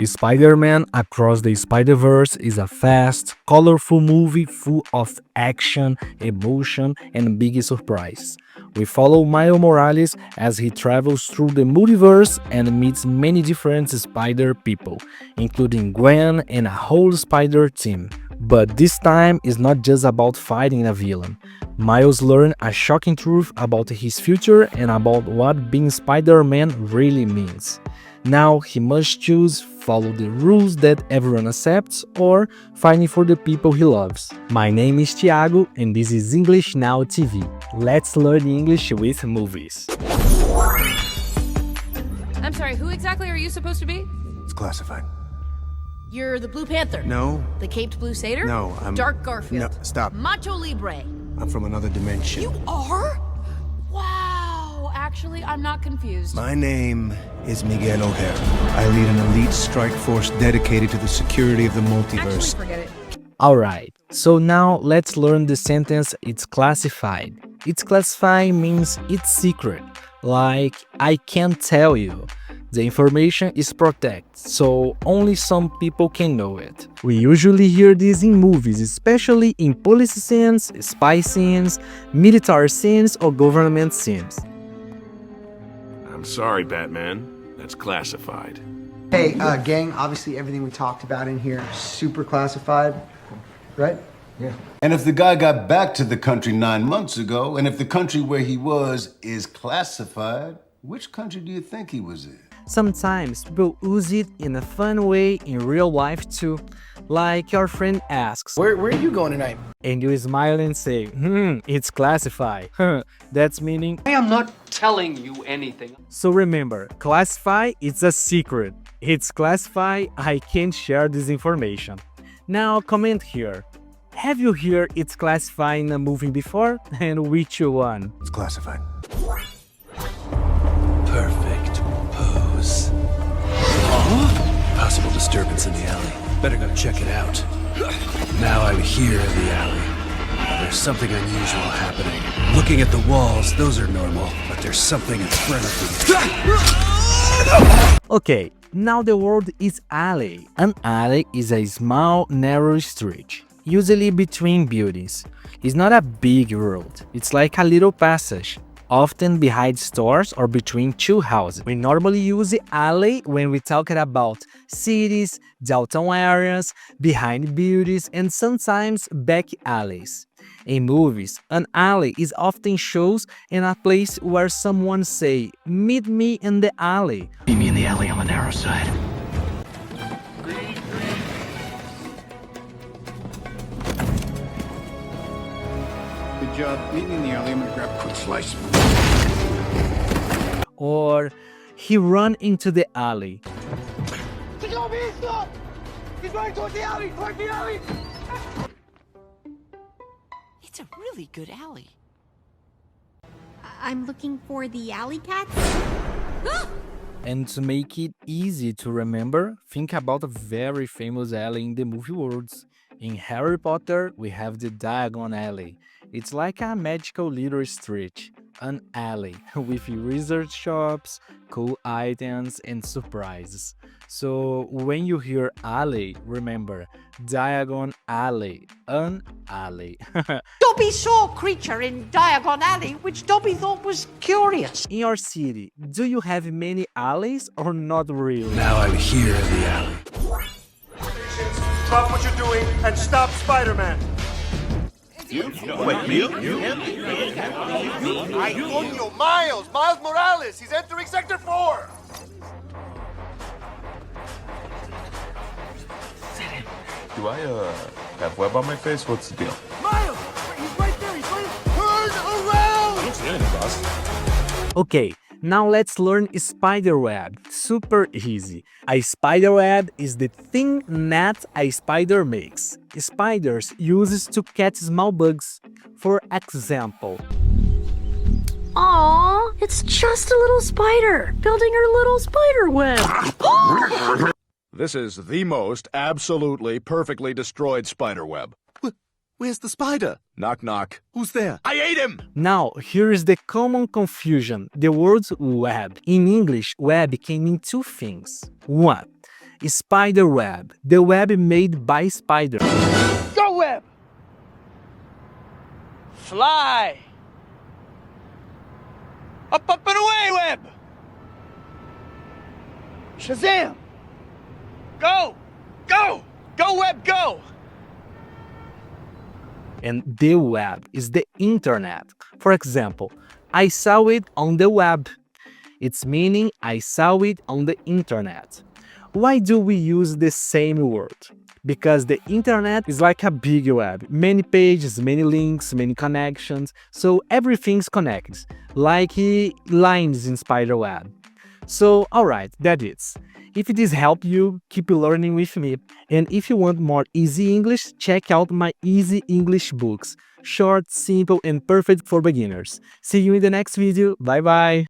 Spider-Man Across the Spider-Verse is a fast, colorful movie full of action, emotion, and big surprise. We follow Miles Morales as he travels through the multiverse and meets many different spider people, including Gwen and a whole spider team. But this time is not just about fighting a villain. Miles learns a shocking truth about his future and about what being Spider-Man really means. Now he must choose follow the rules that everyone accepts or fighting for the people he loves. My name is Thiago and this is English Now TV. Let's learn English with movies. I'm sorry, who exactly are you supposed to be? It's classified. You're the Blue Panther. No. The Caped Blue Satyr? No, I'm... Dark Garfield. No, stop. Macho Libre. I'm from another dimension. You are? Wow. Actually, I'm not confused. My name is Miguel O'Hara. I lead an elite strike force dedicated to the security of the Actually, multiverse. forget it. Alright, so now let's learn the sentence it's classified. It's classified means it's secret, like I can't tell you. The information is protected, so only some people can know it. We usually hear this in movies, especially in police scenes, spy scenes, military scenes, or government scenes. I'm sorry, Batman. That's classified. Hey, gang, obviously everything we talked about in here is super classified, right? Yeah. And if the guy got back to the country 9 months ago, and if the country where he was is classified, which country do you think he was in? Sometimes people use it in a fun way in real life too. Like your friend asks, Where are you going tonight? and you smile and say, it's classified. That's meaning. I am not telling you anything. So remember, classify is a secret. It's classified, I can't share this information. Now comment here. Have you heard it's classified in a movie before? And which one? It's classified. Perfect pose. Possible disturbance in the alley. Better go check it out. Now I'm here in the alley. There's something unusual happening. Looking at the walls, those are normal, but there's something in front of me. Okay, now the word is alley. An alley is a small, narrow street, usually between buildings. It's not a big road, it's like a little passage, often behind stores or between two houses. We normally use the alley when we talk about cities, downtown areas, behind buildings, and sometimes back alleys. In movies, an alley is often shown in a place where someone say, "Meet me in the alley." Meet me in the alley on the narrow side. Good job. Meet me in the alley. I'm gonna grab a quick slice. Or he run into the alley. He's running toward the alley! Toward the alley! It's a really good alley. I'm looking for the alley cats. And to make it easy to remember, think about a very famous alley in the movie world. In Harry Potter, we have the Diagon Alley. It's like a magical little street, an alley with wizard shops, cool items, and surprises. So when you hear alley, remember Diagon Alley, an alley. Dobby saw a creature in Diagon Alley, which Dobby thought was curious. In your city, do you have many alleys or not really? Now I'm here in the alley. Drop what you're doing and stop Spider-Man! Antonio, Miles Morales! He's entering Sector 4! Do I, have web on my face? What's the deal? Miles! He's right there! He's right there! Turn around! Okay, now let's learn spiderweb. Super easy. A spiderweb is the thin net a spider makes. Spiders use to catch small bugs. For example, Aw, it's just a little spider building her little spider web. This is the most absolutely perfectly destroyed spider web. Where's the spider? Knock, knock. Who's there? I ate him! now here is the common confusion. The word web. In English, web can mean two things. One, Spider web, the web made by spiders. Go web! Fly! Up, up, and away, web! Shazam! Go! Go! Go, web, go! And the web is the internet. For example, I saw it on the web. It's meaning I saw it on the internet. Why do we use the same word? Because the internet is like a big web. Many pages, many links, many connections. So everything's connected, like lines in spiderweb. So alright, that's it. If this helped you, keep learning with me. And if you want more easy English, check out my Easy English books. Short, simple, and perfect for beginners. See you in the next video. Bye bye!